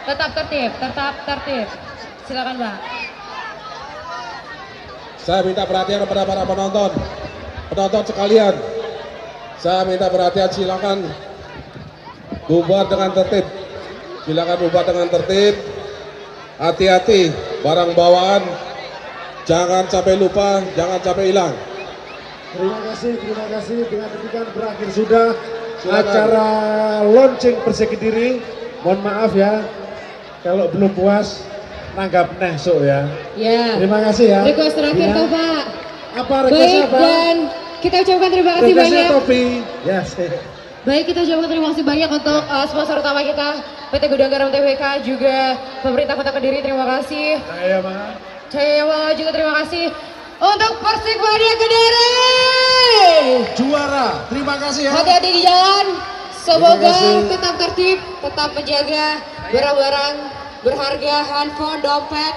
Tetap tertib, tetap tertib. Silakan Pak. Saya minta perhatian kepada para penonton. Penonton sekalian. Saya minta perhatian, silakan bubar dengan tertib. Silakan bubar dengan tertib. Hati-hati barang bawaan. Jangan sampai lupa, jangan sampai hilang. Terima kasih. Dengan demikian berakhir sudah Silakan. acara launching Persik Kediri. Mohon maaf ya, kalau belum puas, nanggap nesok ya. Ya. Terima kasih ya. Request terakhir Ya. tuh Pak. Apa requestnya Baik, Pak? dan kita ucapkan terima kasih Requestnya banyak. topi. Yes. Baik, kita ucapkan terima kasih banyak untuk sponsor utama kita, PT Gudang Garam TBK, juga pemerintah Kota Kediri, terima kasih. Saya Pak. Saya juga terima kasih untuk Persikmania Kediri. Juara. Terima kasih ya. Hati-hati di jalan. Semoga Terima kasih. tetap tertib, tetap menjaga barang-barang berharga, handphone, dompet,